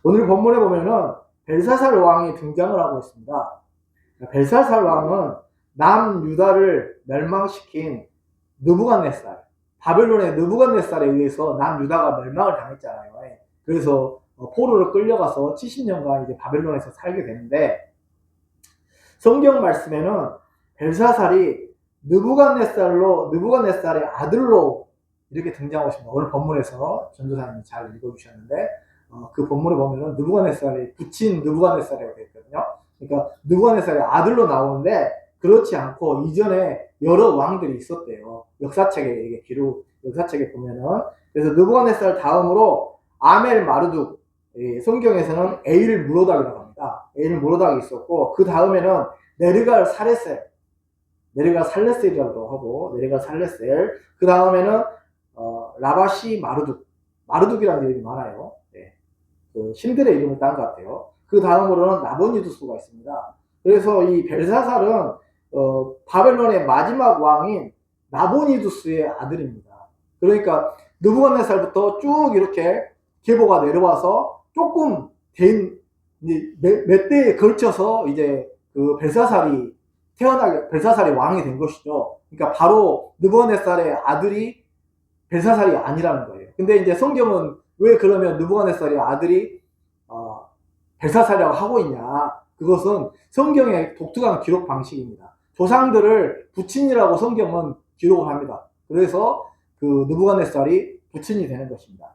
오늘 본문에 보면은 벨사살 왕이 등장을 하고 있습니다. 벨사살 왕은 남유다를 멸망시킨 느부갓네살, 바벨론의 느부갓네살에 의해서 남유다가 멸망을 당했잖아요. 그래서 포로로 끌려가서 70년간 이제 바벨론에서 살게 되는데, 성경 말씀에는 벨사살이 느부갓네살의 아들로 이렇게 등장하고 있습니다. 오늘 본문에서 전도사님이 잘 읽어주셨는데, 그 본문에 보면은 느부갓네살이 붙인 느부갓네살이라고 되어 있거든요. 그러니까 느부갓네살의 아들로 나오는데, 그렇지 않고 이전에 여러 왕들이 있었대요. 역사책에 보면은. 그래서 느부갓네살 다음으로 아멜 마르둑, 성경에서는 에일 무로닥이라고 합니다. 에일 무로닥이 있었고, 그 다음에는 네르갈 살레셀이라고도 하고, 네르갈 살레셀. 그 다음에는 라바시 마르둑이라는 이름이 많아요. 네. 그 신들의 이름을 딴 것 같아요. 그 다음으로는 나보니두스가 있습니다. 그래서 이 벨사살은 바벨론의 마지막 왕인 나보니두스의 아들입니다. 그러니까 느부갓네살부터 쭉 이렇게 계보가 내려와서 조금 몇 대에 걸쳐서 이제 그 벨사살이 왕이 된 것이죠. 그러니까 바로 느부갓네살의 아들이 벨사살이 아니라는 거예요. 근데 이제 성경은 왜 그러면 느부갓네살의 아들이 벨사살이라고 하고 있냐? 그것은 성경의 독특한 기록 방식입니다. 조상들을 부친이라고 성경은 기록을 합니다. 그래서 그 느부갓네살이 부친이 되는 것입니다.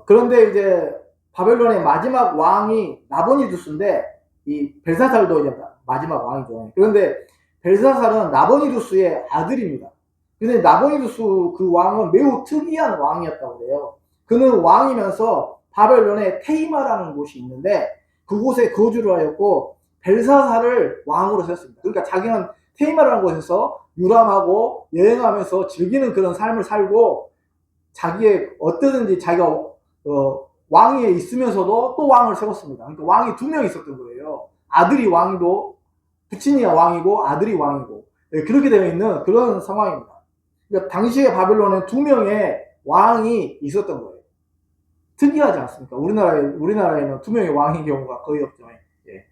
그런데 이제 바벨론의 마지막 왕이 나보니두스인데, 이 벨사살도 이제 마지막 왕이죠. 그런데 벨사살은 나보니두스의 아들입니다. 근데 나보니두스 그 왕은 매우 특이한 왕이었다고 그래요. 그는 왕이면서 바벨론에 테이마라는 곳이 있는데 그곳에 거주를 하였고 벨사살을 왕으로 세웠습니다. 그러니까 자기는 테이마라는 곳에서 유람하고 여행하면서 즐기는 그런 삶을 살고, 자기의 어떠든지 자기가 왕위에 있으면서도 또 왕을 세웠습니다. 그러니까 왕이 2명 있었던 거예요. 아들이 왕이고, 부친이 왕이고 아들이 왕이고, 네, 그렇게 되어 있는 그런 상황입니다. 그러니까 당시에 바벨론에 2명의 왕이 있었던 거예요. 특이하지 않습니까? 우리나라에는 2명의 왕인 경우가 거의 없죠. 예.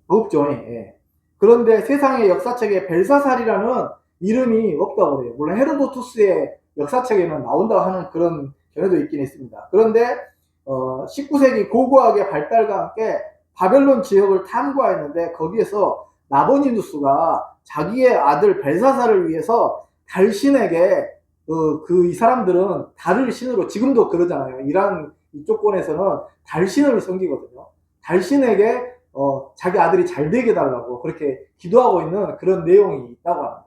없죠. 예. 그런데 세상의 역사책에 벨사살이라는 이름이 없다고 그래요. 물론 헤로도투스의 역사책에는 나온다고 하는 그런 견해도 있긴 있습니다. 그런데 19세기 고고학의 발달과 함께 바벨론 지역을 탐구하였는데 거기에서 나보니두스가 자기의 아들 벨사살을 위해서 달신에게 이 사람들은 달을 신으로, 지금도 그러잖아요. 이란 이쪽권에서는 달신을 섬기거든요. 달신에게 자기 아들이 잘 되게 해달라고 그렇게 기도하고 있는 그런 내용이 있다고 합니다.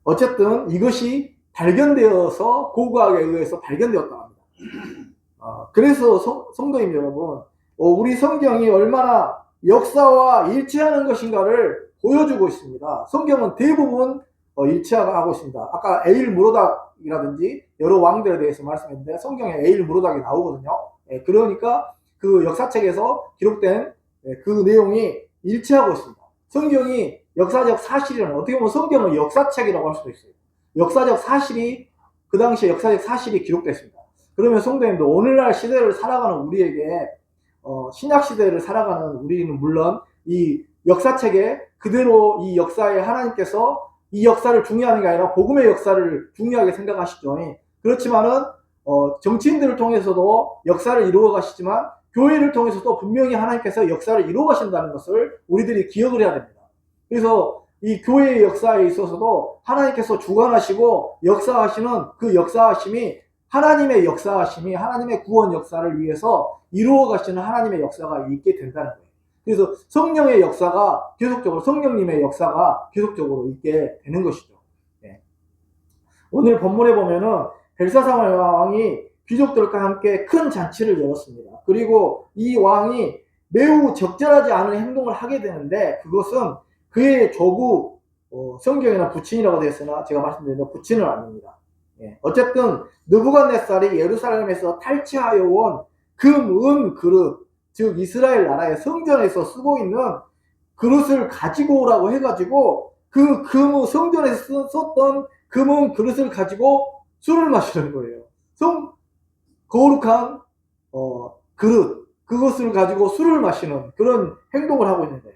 어쨌든 이것이 발견되어서 고고학에 의해서 발견되었다고 합니다. 그래서 성도님 여러분, 우리 성경이 얼마나 역사와 일치하는 것인가를 보여주고 있습니다. 성경은 대부분 일치하고 있습니다. 아까 에일 무로닥이라든지 여러 왕들에 대해서 말씀했는데 성경에 에일 무로닥이 나오거든요. 그러니까 그 역사책에서 기록된 그 내용이 일치하고 있습니다. 성경이 역사적 사실이라는, 어떻게 보면 성경은 역사책이라고 할 수도 있어요. 역사적 사실이, 그 당시에 역사적 사실이 기록됐습니다. 그러면 성도님도 오늘날 시대를 살아가는 우리에게, 신약 시대를 살아가는 우리는 물론 이 역사책에 그대로 이 역사에 하나님께서 이 역사를 중요하는 게 아니라 복음의 역사를 중요하게 생각하시죠. 그렇지만은 정치인들을 통해서도 역사를 이루어 가시지만 교회를 통해서도 분명히 하나님께서 역사를 이루어 가신다는 것을 우리들이 기억을 해야 됩니다. 그래서 이 교회의 역사에 있어서도 하나님께서 주관하시고 역사하시는 그 역사하심이, 하나님의 역사하심이 하나님의 구원 역사를 위해서 이루어 가시는 하나님의 역사가 있게 된다는 거예요. 그래서 성령의 역사가 계속적으로, 성령님의 역사가 계속적으로 있게 되는 것이죠. 네. 오늘 본문에 보면은 벨사살 왕이 귀족들과 함께 큰 잔치를 열었습니다. 그리고 이 왕이 매우 적절하지 않은 행동을 하게 되는데 그것은 그의 조부, 성경에는 부친이라고 되어 있으나 제가 말씀드린 대로 부친은 아닙니다. 어쨌든 느부갓네살이 예루살렘에서 탈취하여 온 금, 은 그릇, 즉 이스라엘 나라의 성전에서 쓰고 있는 그릇을 가지고 오라고 해가지고 그 성전에서 썼던 금은 그릇을 가지고 술을 마시는 거예요. 거룩한 그릇, 그것을 가지고 술을 마시는 그런 행동을 하고 있는데,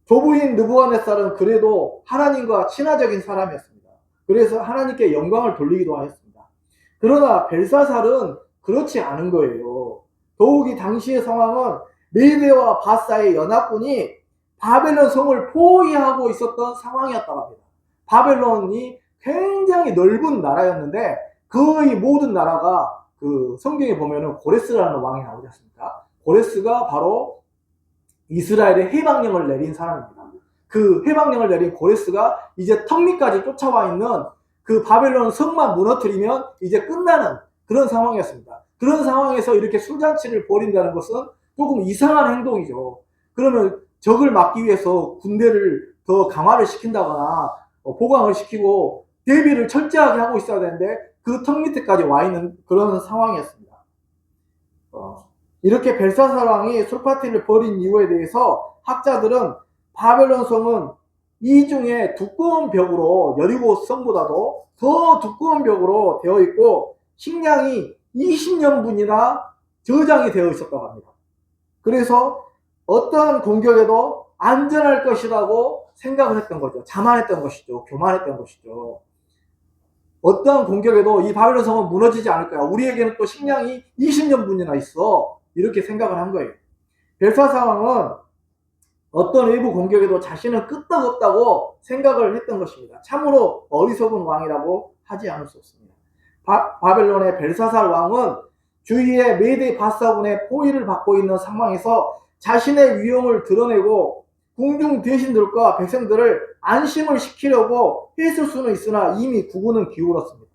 조부인 느부갓네살은 그래도 하나님과 친화적인 사람이었습니다. 그래서 하나님께 영광을 돌리기도 하였습니다. 그러나 벨사살은 그렇지 않은 거예요. 더욱이 당시의 상황은 메대와 바사의 연합군이 바벨론 성을 포위하고 있었던 상황이었다고 합니다. 바벨론이 굉장히 넓은 나라였는데 거의 모든 나라가 그 성경에 보면은 고레스라는 왕이 나오지 않습니까? 고레스가 바로 이스라엘의 해방령을 내린 사람입니다. 그 해방령을 내린 고레스가 이제 턱밑까지 쫓아와 있는 그 바벨론 성만 무너뜨리면 이제 끝나는 그런 상황이었습니다. 그런 상황에서 이렇게 술잔치를 벌인다는 것은 조금 이상한 행동이죠. 그러면 적을 막기 위해서 군대를 더 강화를 시킨다거나 보강을 시키고 대비를 철저하게 하고 있어야 되는데 그 턱 밑에까지 와 있는 그런 상황이었습니다. 이렇게 벨사살 왕이 술파티를 벌인 이유에 대해서 학자들은 바벨론 성은 이중에 두꺼운 벽으로, 여리고 성보다도 더 두꺼운 벽으로 되어 있고 식량이 20년분이나 저장이 되어 있었다고 합니다. 그래서 어떠한 공격에도 안전할 것이라고 생각을 했던 거죠. 자만했던 것이죠. 교만했던 것이죠. 어떠한 공격에도 이 바벨론 성은 무너지지 않을 거야. 우리에게는 또 식량이 20년분이나 있어. 이렇게 생각을 한 거예요. 벨사살 왕은 어떤 외부 공격에도 자신은 끄떡없다고 생각을 했던 것입니다. 참으로 어리석은 왕이라고 하지 않을 수 없습니다. 바벨론의 벨사살 왕은 주위의 메대 바사군의 포위를 받고 있는 상황에서 자신의 위엄을 드러내고 궁중 대신들과 백성들을 안심을 시키려고 했을 수는 있으나 이미 국군은 기울었습니다.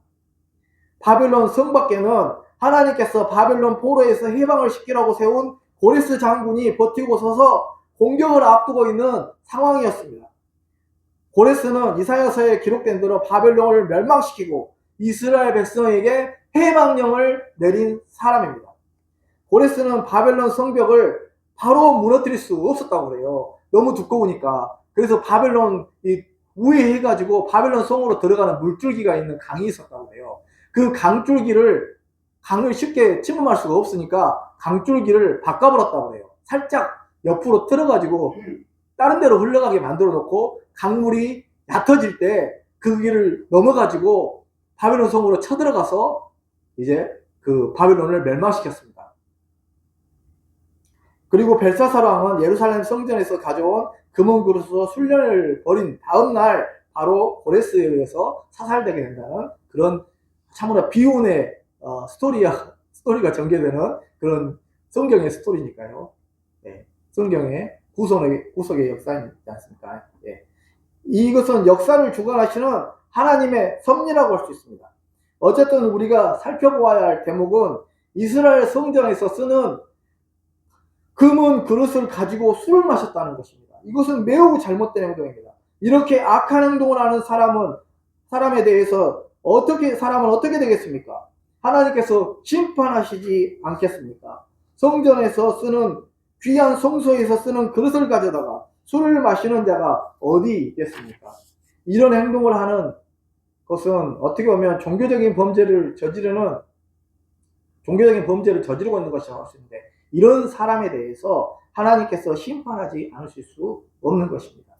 바벨론 성 밖에는 하나님께서 바벨론 포로에서 해방을 시키라고 세운 고레스 장군이 버티고 서서 공격을 앞두고 있는 상황이었습니다. 고레스는 이사야서에 기록된 대로 바벨론을 멸망시키고 이스라엘 백성에게 해방령을 내린 사람입니다. 고레스는 바벨론 성벽을 바로 무너뜨릴 수 없었다고 그래요. 너무 두꺼우니까. 그래서 바벨론 우회해가지고 바벨론 성으로 들어가는 물줄기가 있는 강이 있었다고 해요. 그 강을 쉽게 침범할 수가 없으니까 강줄기를 바꿔버렸다고 해요. 살짝 옆으로 틀어가지고 다른 데로 흘러가게 만들어 놓고 강물이 얕아질 때 그 길을 넘어가지고 바벨론 성으로 쳐들어가서 이제 그 바벨론을 멸망시켰습니다. 그리고 벨사살 왕은 예루살렘 성전에서 가져온 금은 그릇으로 순례를 벌인 다음 날 바로 고레스에 의해서 사살되게 된다는 그런 참으로 비운의 스토리가 전개되는 그런 성경의 스토리니까요. 네, 성경의 구속의 역사이지 않습니까? 네. 이것은 역사를 주관하시는 하나님의 섭리라고 할 수 있습니다. 어쨌든 우리가 살펴보아야 할 대목은 이스라엘 성전에서 쓰는 금은 그릇을 가지고 술을 마셨다는 것입니다. 이것은 매우 잘못된 행동입니다. 이렇게 악한 행동을 하는 사람에 대해서 사람은 어떻게 되겠습니까? 하나님께서 심판하시지 않겠습니까? 성전에서 쓰는 귀한 성소에서 쓰는 그릇을 가져다가 술을 마시는 자가 어디 있겠습니까? 이런 행동을 하는 것은 어떻게 보면 종교적인 범죄를 저지르고 있는 것이라고 할 수 있는데 이런 사람에 대해서 하나님께서 심판하지 않으실 수 없는 것입니다.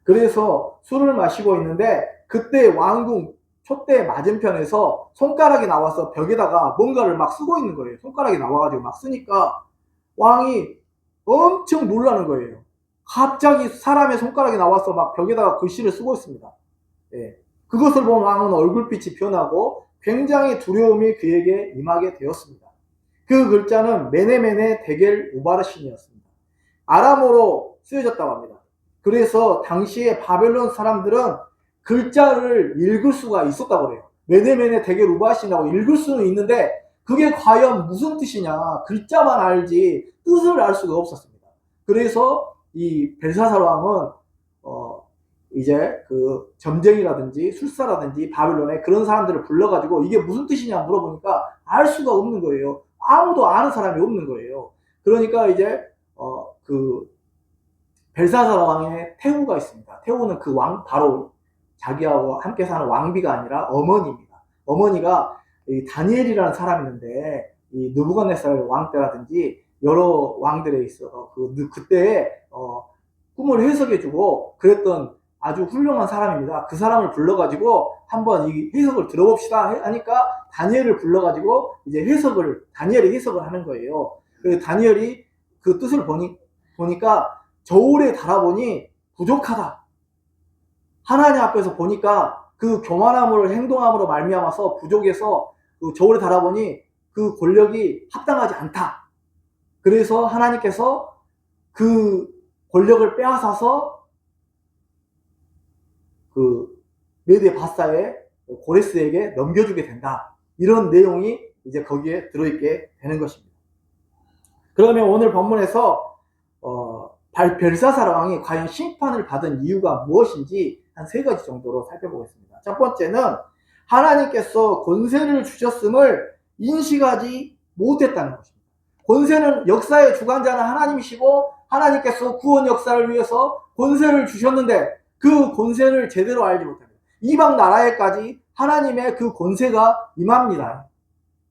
그래서 술을 마시고 있는데 그때 왕궁 촛대 맞은편에서 손가락이 나와서 벽에다가 뭔가를 막 쓰고 있는 거예요. 손가락이 나와가지고 막 쓰니까 왕이 엄청 놀라는 거예요. 갑자기 사람의 손가락이 나와서 막 벽에다가 글씨를 쓰고 있습니다. 예. 그것을 본 왕은 얼굴빛이 변하고 굉장히 두려움이 그에게 임하게 되었습니다. 그 글자는 메네메네 데겔 우바르신이었습니다. 아람어로 쓰여졌다고 합니다. 그래서 당시에 바벨론 사람들은 글자를 읽을 수가 있었다고 그래요. 메네메네 데겔 우바르신이라고 읽을 수는 있는데 그게 과연 무슨 뜻이냐, 글자만 알지 뜻을 알 수가 없었습니다. 그래서 이 벨사살 왕은 이제 그 점쟁이라든지 술사라든지 바벨론에 그런 사람들을 불러가지고 이게 무슨 뜻이냐 물어보니까 알 수가 없는 거예요. 아무도 아는 사람이 없는 거예요. 그러니까 이제 그 벨사살 왕의 태후가 있습니다. 태후는 그 왕 바로 자기하고 함께 사는 왕비가 아니라 어머니입니다. 어머니가 이 다니엘이라는 사람이 있는데, 이 느부갓네살 왕 때라든지 여러 왕들에 있어 그때 꿈을 해석해주고 그랬던 아주 훌륭한 사람입니다. 그 사람을 불러가지고 한번 이 해석을 들어봅시다 하니까 다니엘을 불러가지고 이제 다니엘이 해석을 하는 거예요. 그래서 다니엘이 그 뜻을 보니까 저울에 달아보니 부족하다. 하나님 앞에서 보니까 그 교만함으로 행동함으로 말미암아서 부족해서 그 저울에 달아보니 그 권력이 합당하지 않다. 그래서 하나님께서 그 권력을 빼앗아서 그 메대 바사의 고레스에게 넘겨주게 된다. 이런 내용이 이제 거기에 들어있게 되는 것입니다. 그러면 오늘 본문에서 벨사살 왕이 과연 심판을 받은 이유가 무엇인지 한 3가지 정도로 살펴보겠습니다. 첫 번째는 하나님께서 권세를 주셨음을 인식하지 못했다는 것입니다. 권세는 역사의 주관자는 하나님이시고 하나님께서 구원 역사를 위해서 권세를 주셨는데 그 권세를 제대로 알지 못합니다. 이방 나라에까지 하나님의 그 권세가 임합니다.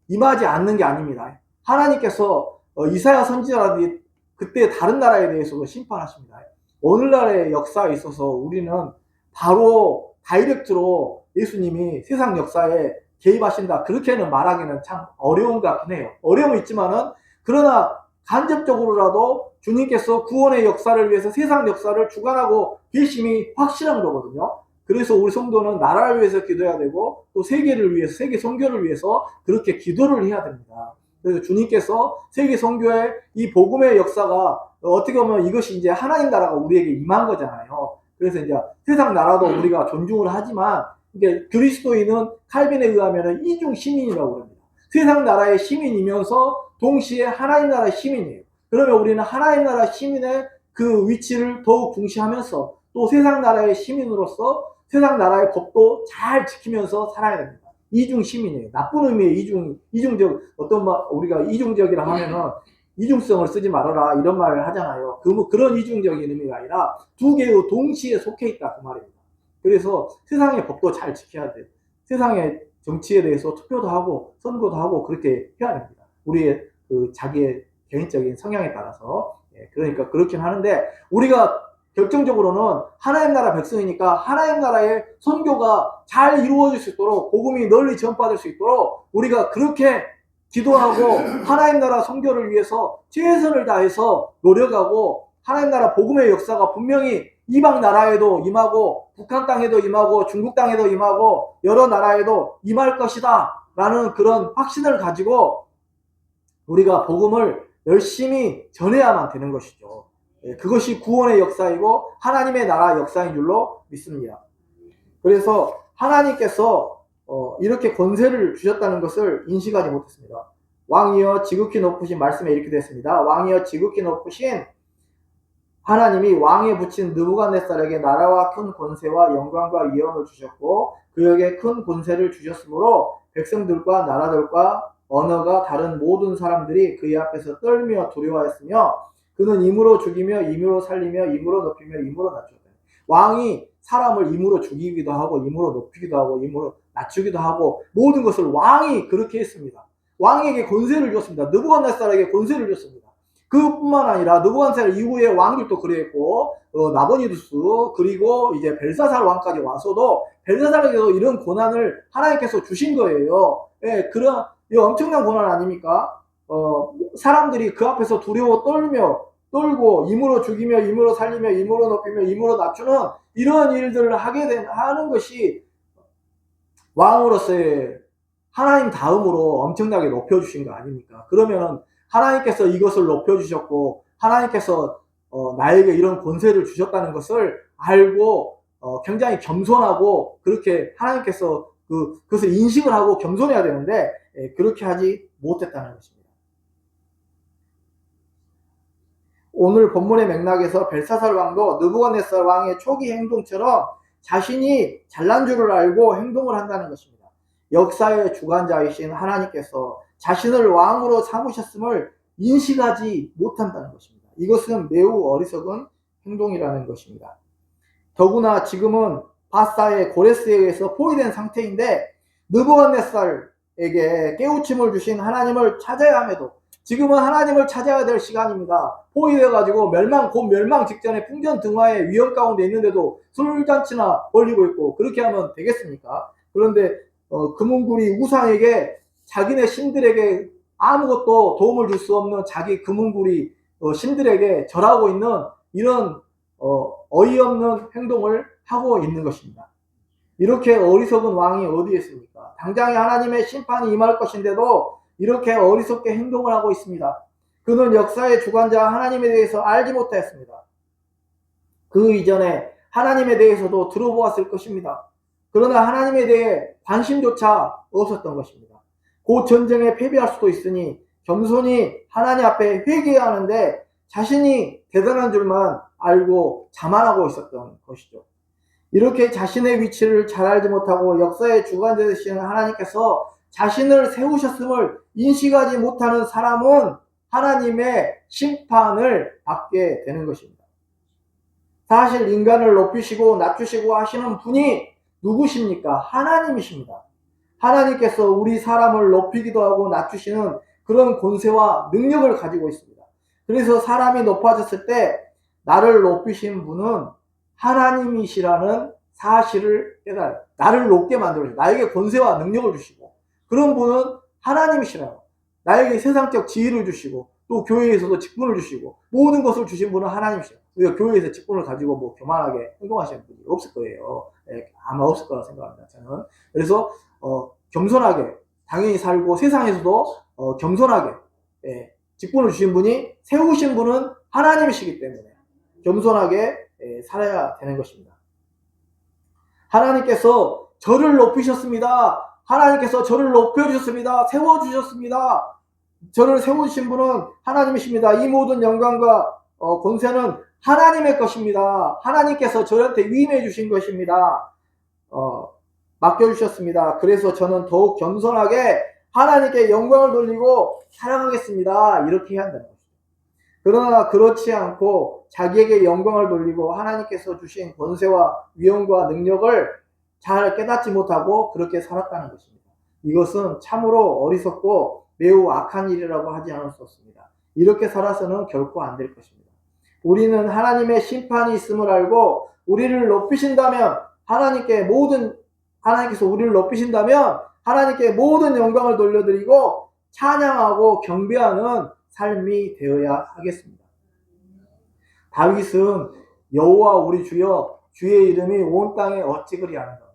임하지 않는 게 아닙니다. 하나님께서 이사야 선지자라든지 그때 다른 나라에 대해서도 심판하십니다. 오늘날의 역사에 있어서 우리는 바로 다이렉트로 예수님이 세상 역사에 개입하신다 그렇게는 말하기는 참 어려운 것 같긴 해요. 어려움이 있지만은 그러나 간접적으로라도 주님께서 구원의 역사를 위해서 세상 역사를 주관하고 계심이 확실한 거거든요. 그래서 우리 성도는 나라를 위해서 기도해야 되고 또 세계를 위해서, 세계 선교를 위해서 그렇게 기도를 해야 됩니다. 그래서 주님께서 세계 선교의 이 복음의 역사가 어떻게 보면 이것이 이제 하나님 나라가 우리에게 임한 거잖아요. 그래서 이제 세상 나라도 우리가 존중을 하지만 이게 그리스도인은 칼빈에 의하면 이중 시민이라고 합니다. 세상 나라의 시민이면서 동시에 하나님 나라의 시민이에요. 그러면 우리는 하나님 나라 시민의 그 위치를 더욱 중시하면서 또 세상 나라의 시민으로서 세상 나라의 법도 잘 지키면서 살아야 됩니다. 이중 시민이에요. 나쁜 의미의 이중적, 우리가 이중적이라 하면은 이중성을 쓰지 말아라 이런 말을 하잖아요. 그런 이중적인 의미가 아니라 두 개의 동시에 속해 있다 그 말입니다. 그래서 세상의 법도 잘 지켜야 돼요. 세상의 정치에 대해서 투표도 하고 선거도 하고 그렇게 해야 됩니다. 우리의 자기의 개인적인 성향에 따라서. 그러니까 그렇긴 하는데 우리가 결정적으로는 하나님 나라 백성이니까 하나님 나라의 선교가 잘 이루어질 수 있도록 복음이 널리 전파될 수 있도록 우리가 그렇게 기도하고 하나님 나라 선교를 위해서 최선을 다해서 노력하고 하나님 나라 복음의 역사가 분명히 이방 나라에도 임하고 북한 땅에도 임하고 중국 땅에도 임하고 여러 나라에도 임할 것이다 라는 그런 확신을 가지고 우리가 복음을 열심히 전해야만 되는 것이죠. 그것이 구원의 역사이고 하나님의 나라 역사인 줄로 믿습니다. 그래서 하나님께서 이렇게 권세를 주셨다는 것을 인식하지 못했습니다. 왕이여 지극히 높으신 말씀에 이렇게 됐습니다. 왕이여 지극히 높으신 하나님이 왕에 붙인 느부갓네살에게 나라와 큰 권세와 영광과 위엄을 주셨고 그에게 큰 권세를 주셨으므로 백성들과 나라들과 언어가 다른 모든 사람들이 그의 앞에서 떨며 두려워했으며 그는 임으로 죽이며 임으로 살리며 임으로 높이며 임으로 낮췄다. 왕이 사람을 임으로 죽이기도 하고 임으로 높이기도 하고 임으로 낮추기도 하고 모든 것을 왕이 그렇게 했습니다. 왕에게 권세를 줬습니다. 느부갓네살에게 권세를 줬습니다. 그뿐만 아니라 느부갓네살 이후에 왕들도 그랬고 나보니두스 그리고 이제 벨사살 왕까지 와서도 벨사살에게도 이런 권한을 하나님께서 주신 거예요. 그런 엄청난 권한 아닙니까? 사람들이 그 앞에서 두려워 떨고 임으로 죽이며 임으로 살리며 임으로 높이며 임으로 낮추는 이러한 일들을 하는 것이 왕으로서의 하나님 다음으로 엄청나게 높여주신 거 아닙니까? 그러면 하나님께서 이것을 높여주셨고 하나님께서 나에게 이런 권세를 주셨다는 것을 알고 굉장히 겸손하고 그렇게 하나님께서 그것을 인식을 하고 겸손해야 되는데 그렇게 하지 못했다는 것입니다. 오늘 본문의 맥락에서 벨사살 왕도 느부갓네살 왕의 초기 행동처럼 자신이 잘난 줄을 알고 행동을 한다는 것입니다. 역사의 주관자이신 하나님께서 자신을 왕으로 삼으셨음을 인식하지 못한다는 것입니다. 이것은 매우 어리석은 행동이라는 것입니다. 더구나 지금은 바사의 고레스에 의해서 포위된 상태인데 느부갓네살 사람에게 깨우침을 주신 하나님을 찾아야 함에도 지금은 하나님을 찾아야 될 시간입니다. 포위되어가지고 곧 멸망 직전에 풍전등화의 위험 가운데 있는데도 술잔치나 벌리고 있고 그렇게 하면 되겠습니까? 그런데 금은굴이 우상에게 자기네 신들에게 아무것도 도움을 줄 수 없는 자기 금은굴이 신들에게 절하고 있는 이런 어이없는 행동을 하고 있는 것입니다. 이렇게 어리석은 왕이 어디에 있습니까? 당장에 하나님의 심판이 임할 것인데도 이렇게 어리석게 행동을 하고 있습니다. 그는 역사의 주관자 하나님에 대해서 알지 못했습니다. 그 이전에 하나님에 대해서도 들어보았을 것입니다. 그러나 하나님에 대해 관심조차 없었던 것입니다. 곧 전쟁에 패배할 수도 있으니 겸손히 하나님 앞에 회개해야 하는데 자신이 대단한 줄만 알고 자만하고 있었던 것이죠. 이렇게 자신의 위치를 잘 알지 못하고 역사의 주관자 되시는 하나님께서 자신을 세우셨음을 인식하지 못하는 사람은 하나님의 심판을 받게 되는 것입니다. 사실 인간을 높이시고 낮추시고 하시는 분이 누구십니까? 하나님이십니다. 하나님께서 우리 사람을 높이기도 하고 낮추시는 그런 권세와 능력을 가지고 있습니다. 그래서 사람이 높아졌을 때 나를 높이신 분은 하나님이시라는 사실을 깨달아요. 나를 높게 만들어주시고 나에게 권세와 능력을 주시고 그런 분은 하나님이시라고. 나에게 세상적 지위를 주시고 또 교회에서도 직분을 주시고 모든 것을 주신 분은 하나님이시라고. 우리가 교회에서 직분을 가지고 뭐 교만하게 행동하시는 분이 없을 거예요. 아마 없을 거라 생각합니다. 저는. 그래서 겸손하게 당연히 살고 세상에서도 겸손하게 직분을 주신 분이 세우신 분은 하나님이시기 때문에 겸손하게 살아야 되는 것입니다. 하나님께서 저를 높이셨습니다. 하나님께서 저를 높여주셨습니다. 세워주셨습니다. 저를 세워주신 분은 하나님이십니다. 이 모든 영광과 권세는 하나님의 것입니다. 하나님께서 저한테 위임해 주신 것입니다. 맡겨주셨습니다. 그래서 저는 더욱 겸손하게 하나님께 영광을 돌리고 사랑하겠습니다. 이렇게 해야 한다는 것입니다. 그러나 그렇지 않고 자기에게 영광을 돌리고 하나님께서 주신 권세와 위엄과 능력을 잘 깨닫지 못하고 그렇게 살았다는 것입니다. 이것은 참으로 어리석고 매우 악한 일이라고 하지 않을 수 없습니다. 이렇게 살아서는 결코 안 될 것입니다. 우리는 하나님의 심판이 있음을 알고 우리를 높이신다면 하나님께서 우리를 높이신다면 하나님께 모든 영광을 돌려드리고 찬양하고 경배하는 삶이 되어야 하겠습니다. 다윗은 여호와 우리 주여 주의 이름이 온 땅에 어찌 그리하는가.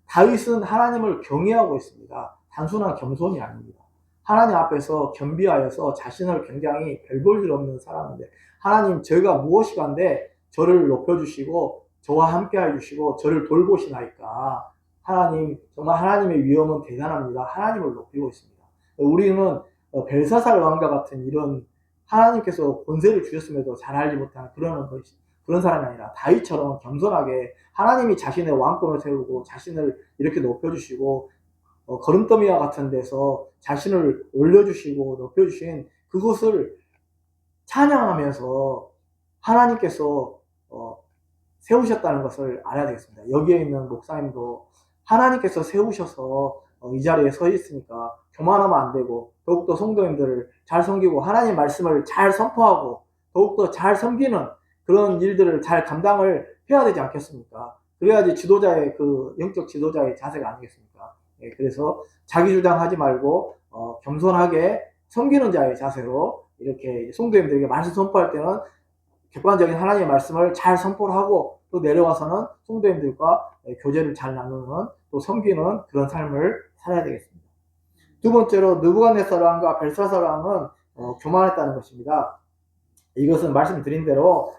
다윗은 하나님을 경외하고 있습니다. 단순한 겸손이 아닙니다. 하나님 앞에서 겸비하여서 자신을 굉장히 별 볼 일 없는 사람인데 하나님 저희가 무엇이간데 저를 높여주시고 저와 함께 해주시고 저를 돌보시나이까. 하나님 정말 하나님의 위엄은 대단합니다. 하나님을 높이고 있습니다. 우리는 벨사살 왕과 같은 이런 하나님께서 권세를 주셨음에도 잘 알지 못하는 그런 사람이 아니라 다윗처럼 겸손하게 하나님이 자신의 왕권을 세우고 자신을 이렇게 높여주시고 거름더미와 같은 데서 자신을 올려주시고 높여주신 그것을 찬양하면서 하나님께서 세우셨다는 것을 알아야 되겠습니다. 여기에 있는 목사님도 하나님께서 세우셔서 이 자리에 서 있으니까 교만하면 안 되고 더욱더 성도님들을 잘 섬기고 하나님 말씀을 잘 선포하고 더욱더 잘 섬기는 그런 일들을 잘 감당을 해야 되지 않겠습니까? 그래야지 지도자의 영적 지도자의 자세가 아니겠습니까? 그래서 자기 주장하지 말고 겸손하게 섬기는 자의 자세로 이렇게 성도님들에게 말씀 선포할 때는 객관적인 하나님의 말씀을 잘 선포를 하고 또 내려와서는 성도님들과 교제를 잘 나누는 또 섬기는 그런 삶을 살아야 되겠습니다. 두 번째로 느부갓네살 왕과 벨사살 왕은 교만했다는 것입니다. 이것은 말씀드린 대로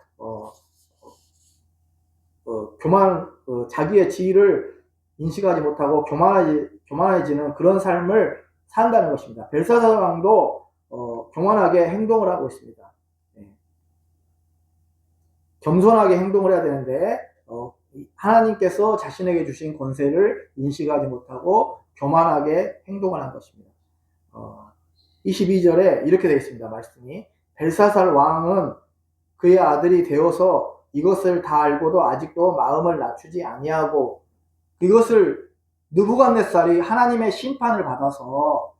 자기의 지위를 인식하지 못하고 교만해지는 그런 삶을 산다는 것입니다. 벨사살 왕도 교만하게 행동을 하고 있습니다. 겸손하게 행동을 해야 되는데 하나님께서 자신에게 주신 권세를 인식하지 못하고 교만하게 행동을 한 것입니다. 22절에 이렇게 되어 있습니다. 말씀이 벨사살 왕은 그의 아들이 되어서 이것을 다 알고도 아직도 마음을 낮추지 아니하고 이것을 느부갓네살이 하나님의 심판을 받아서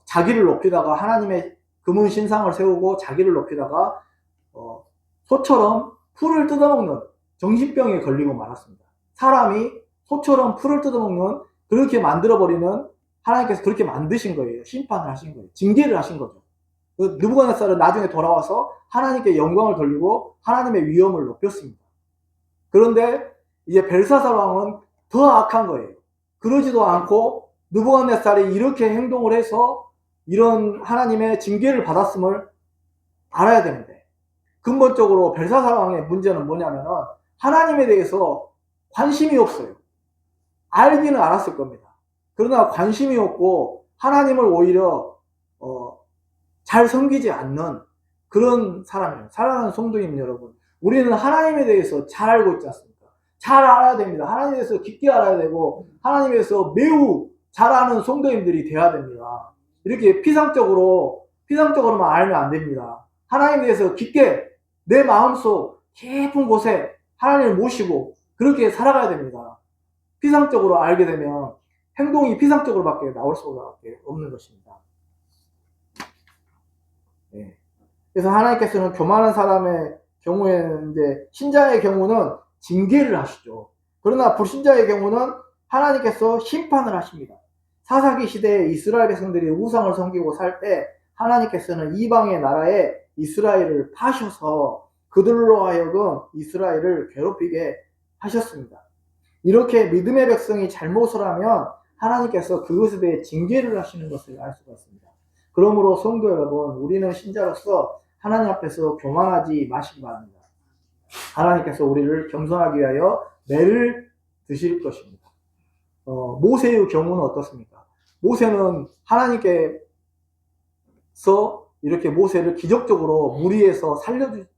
자기를 높이다가 하나님의 금은 신상을 세우고 자기를 높이다가 소처럼 풀을 뜯어먹는 정신병에 걸리고 말았습니다. 사람이 소처럼 풀을 뜯어먹는 그렇게 만들어버리는 하나님께서 그렇게 만드신 거예요. 심판을 하신 거예요. 징계를 하신 거죠. 느부갓네살은 나중에 돌아와서 하나님께 영광을 돌리고 하나님의 위엄을 높였습니다. 그런데 이제 벨사살 왕은 더 악한 거예요. 그러지도 않고 느부갓네살이 이렇게 행동을 해서 이런 하나님의 징계를 받았음을 알아야 되는데, 근본적으로 벨사살 왕의 문제는 뭐냐면은 하나님에 대해서 관심이 없어요. 알기는 알았을 겁니다. 그러나 관심이 없고 하나님을 오히려 잘 섬기지 않는 그런 사람이에요. 사랑하는 성도님 여러분, 우리는 하나님에 대해서 잘 알고 있지 않습니까? 잘 알아야 됩니다. 하나님에 대해서 깊게 알아야 되고 하나님에 대해서 매우 잘 아는 성도님들이 되어야 됩니다. 이렇게 피상적으로만 알면 안 됩니다. 하나님에 대해서 깊게 내 마음속 깊은 곳에 하나님을 모시고 그렇게 살아가야 됩니다. 피상적으로 알게 되면 행동이 피상적으로밖에 나올 수밖에 없는 것입니다. 네. 그래서 하나님께서는 교만한 사람의 경우에는 이제 신자의 경우는 징계를 하시죠. 그러나 불신자의 경우는 하나님께서 심판을 하십니다. 사사기 시대에 이스라엘 백성들이 우상을 섬기고 살 때 하나님께서는 이방의 나라에 이스라엘을 파셔서 그들로 하여금 이스라엘을 괴롭히게 하셨습니다. 이렇게 믿음의 백성이 잘못을 하면 하나님께서 그것에 대해 징계를 하시는 것을 알 수가 있습니다. 그러므로 성도 여러분, 우리는 신자로서 하나님 앞에서 교만하지 마시기 바랍니다. 하나님께서 우리를 겸손하기 위하여 매를 드실 것입니다. 모세의 경우는 어떻습니까? 모세는 하나님께서 이렇게 모세를 기적적으로 무리에서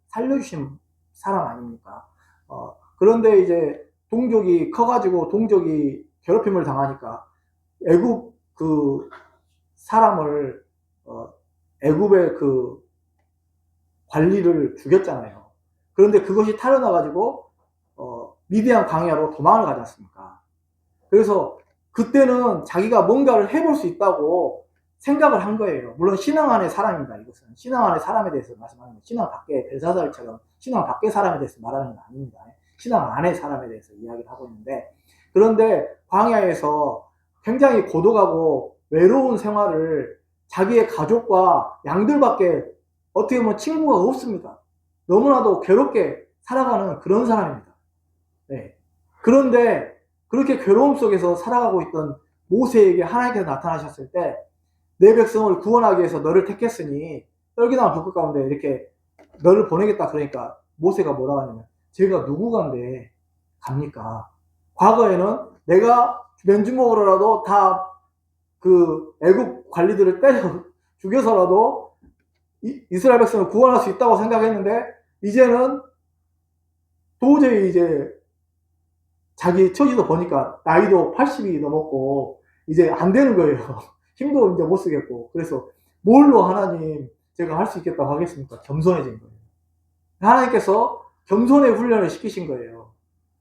살려주신 사람 아닙니까? 그런데 이제 동족이 커가지고 동족이 괴롭힘을 당하니까 애굽 그 사람을 애굽의 그 관리를 죽였잖아요. 그런데 그것이 탈려나가지고 미디안 광야로 도망을 가지 않습니까? 그래서 그때는 자기가 뭔가를 해볼 수 있다고 생각을 한 거예요. 물론 신앙 안의 사람입니다. 이것은 신앙 안의 사람에 대해서 말씀하는 거예요. 신앙 밖에 벨사살처럼 신앙 밖의 사람에 대해서 말하는 건 아닙니다. 신앙 안의 사람에 대해서 이야기를 하고 있는데, 그런데 광야에서 굉장히 고독하고 외로운 생활을 자기의 가족과 양들밖에 어떻게 보면 친구가 없습니다. 너무나도 괴롭게 살아가는 그런 사람입니다. 네. 그런데 그렇게 괴로움 속에서 살아가고 있던 모세에게 하나님께서 나타나셨을 때, 내 백성을 구원하기 위해서 너를 택했으니 떨기나무 불꽃 가운데 이렇게 너를 보내겠다. 그러니까 모세가 뭐라고 하냐면, 제가 누구간데 갑니까? 과거에는 내가 맨주먹으로라도 다 그 애국 관리들을 때려 죽여서라도 이스라엘 백성을 구원할 수 있다고 생각했는데, 이제는 도저히 이제 자기 처지도 보니까 나이도 80이 넘었고 이제 안 되는 거예요. 힘도 이제 못 쓰겠고. 그래서 뭘로 하나님 제가 할 수 있겠다고 하겠습니까? 겸손해진 거예요. 하나님께서 겸손의 훈련을 시키신 거예요.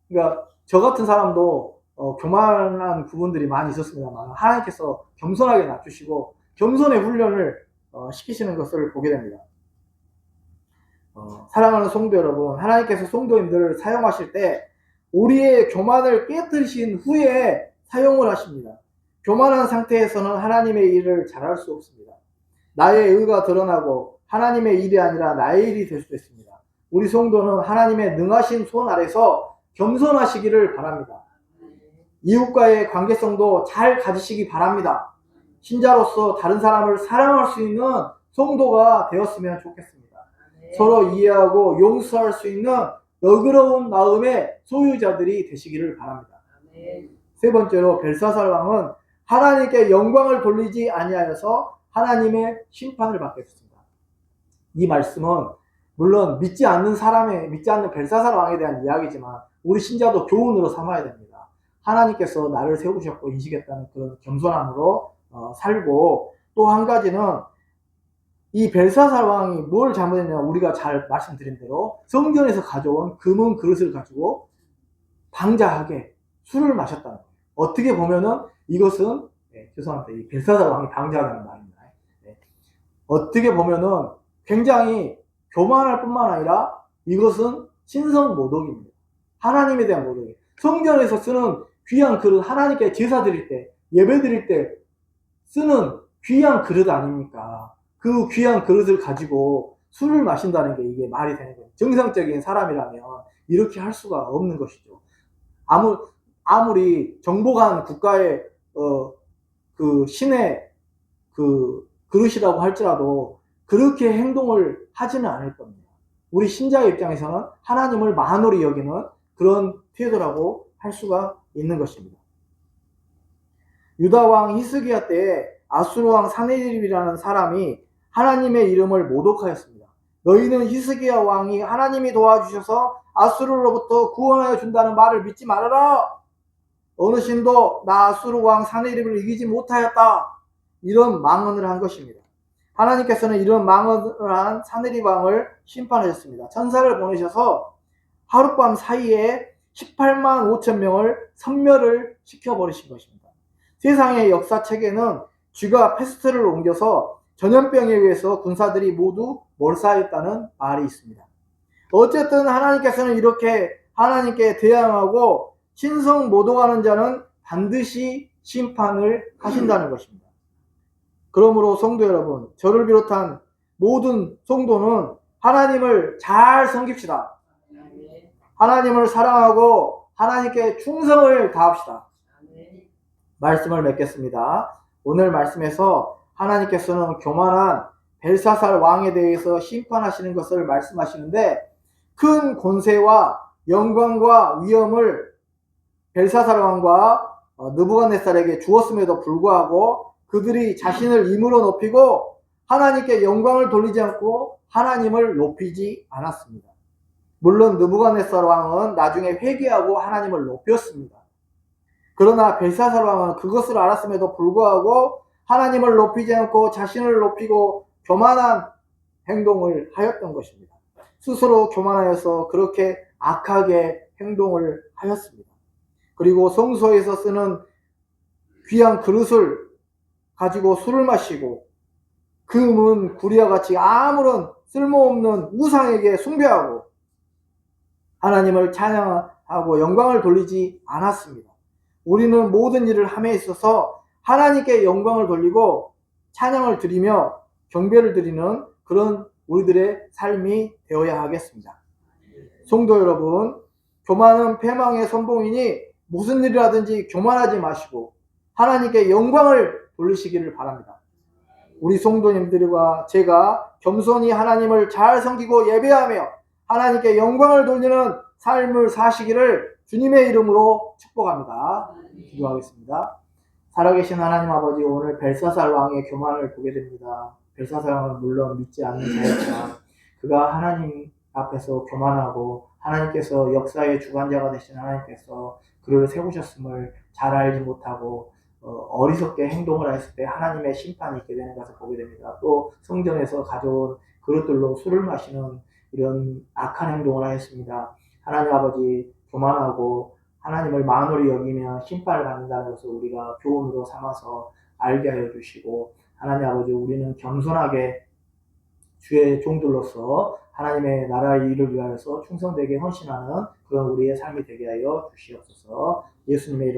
그러니까 저 같은 사람도 교만한 부분들이 많이 있었습니다만 하나님께서 겸손하게 낮추시고 겸손의 훈련을 시키시는 것을 보게 됩니다. 사랑하는 성도 여러분, 하나님께서 성도님들을 사용하실 때 우리의 교만을 깨뜨리신 후에 사용을 하십니다. 교만한 상태에서는 하나님의 일을 잘할 수 없습니다. 나의 의가 드러나고 하나님의 일이 아니라 나의 일이 될 수도 있습니다. 우리 성도는 하나님의 능하신 손 아래서 겸손하시기를 바랍니다. 이웃과의 관계성도 잘 가지시기 바랍니다. 신자로서 다른 사람을 사랑할 수 있는 성도가 되었으면 좋겠습니다. 서로 이해하고 용서할 수 있는 너그러운 마음의 소유자들이 되시기를 바랍니다. 세 번째로 벨사살 왕은 하나님께 영광을 돌리지 아니하여서 하나님의 심판을 받게 됐습니다. 이 말씀은 물론 믿지 않는 벨사살 왕에 대한 이야기지만 우리 신자도 교훈으로 삼아야 됩니다. 하나님께서 나를 세우셨고 인식했다는 그런 겸손함으로 살고, 또 한 가지는 이 벨사살 왕이 뭘 잘못했냐, 우리가 잘 말씀드린 대로 성전에서 가져온 금은 그릇을 가지고 방자하게 술을 마셨다는 거예요. 어떻게 보면은 이것은 죄송합니다. 이 벨사살 왕이 방자하는 말입니다. 어떻게 보면은 굉장히 교만할 뿐만 아니라 이것은 신성 모독입니다. 하나님에 대한 모독이에요. 성전에서 쓰는 귀한 그릇, 하나님께 제사 드릴 때, 예배 드릴 때 쓰는 귀한 그릇 아닙니까? 그 귀한 그릇을 가지고 술을 마신다는 게 이게 말이 되는 거예요. 정상적인 사람이라면 이렇게 할 수가 없는 것이죠. 아무리 정복한 국가의 그 신의 그 그릇이라고 할지라도 그렇게 행동을 하지는 않을 겁니다. 우리 신자의 입장에서는 하나님을 만홀히 여기는 그런 태도라고 할 수가 있는 것입니다. 유다 왕 히스기야 때에 아수르 왕 사네립이라는 사람이 하나님의 이름을 모독하였습니다. 너희는 히스기야 왕이 하나님이 도와주셔서 아수르로부터 구원하여 준다는 말을 믿지 말아라. 어느 신도 나 아수르 왕 사네립을 이기지 못하였다. 이런 망언을 한 것입니다. 하나님께서는 이런 망언을 한 사네립 왕을 심판하셨습니다. 천사를 보내셔서 하룻밤 사이에 18만 5천 명을 섬멸을 시켜버리신 것입니다. 세상의 역사책에는 쥐가 패스트를 옮겨서 전염병에 의해서 군사들이 모두 몰사했다는 말이 있습니다. 어쨌든 하나님께서는 이렇게 하나님께 대항하고 신성 모독하는 자는 반드시 심판을 하신다는 것입니다. 그러므로 성도 여러분, 저를 비롯한 모든 성도는 하나님을 잘 섬깁시다. 하나님을 사랑하고 하나님께 충성을 다합시다. 말씀을 맺겠습니다. 오늘 말씀에서 하나님께서는 교만한 벨사살 왕에 대해서 심판하시는 것을 말씀하시는데 큰 권세와 영광과 위엄을 벨사살 왕과 느부갓네살에게 주었음에도 불구하고 그들이 자신을 임으로 높이고 하나님께 영광을 돌리지 않고 하나님을 높이지 않았습니다. 물론 느부갓네살 왕은 나중에 회개하고 하나님을 높였습니다. 그러나 벨사살 왕은 그것을 알았음에도 불구하고 하나님을 높이지 않고 자신을 높이고 교만한 행동을 하였던 것입니다. 스스로 교만하여서 그렇게 악하게 행동을 하였습니다. 그리고 성소에서 쓰는 귀한 그릇을 가지고 술을 마시고 금은 구리와 같이 아무런 쓸모없는 우상에게 숭배하고 하나님을 찬양하고 영광을 돌리지 않았습니다. 우리는 모든 일을 함에 있어서 하나님께 영광을 돌리고 찬양을 드리며 경배를 드리는 그런 우리들의 삶이 되어야 하겠습니다. 성도 여러분, 교만은 패망의 선봉이니 무슨 일을 하든지 교만하지 마시고 하나님께 영광을 돌리시기를 바랍니다. 우리 성도님들과 제가 겸손히 하나님을 잘 섬기고 예배하며 하나님께 영광을 돌리는 삶을 사시기를 주님의 이름으로 축복합니다. 기도하겠습니다. 살아계신 하나님 아버지, 오늘 벨사살 왕의 교만을 보게 됩니다. 벨사살 왕은 물론 믿지 않는 자였지만 그가 하나님 앞에서 교만하고 하나님께서 역사의 주관자가 되신 하나님께서 그를 세우셨음을 잘 알지 못하고 어리석게 행동을 했을 때 하나님의 심판이 있게 되는 것을 보게 됩니다. 또 성전에서 가져온 그릇들로 술을 마시는 이런 악한 행동을 하였습니다. 하나님 아버지, 교만하고 하나님을 만홀히 여기며 심판을 받는다는 것을 우리가 교훈으로 삼아서 알게 하여 주시고, 하나님 아버지, 우리는 겸손하게 주의 종들로서 하나님의 나라의 일을 위하여서 충성되게 헌신하는 그런 우리의 삶이 되게 하여 주시옵소서. 예수님의 이름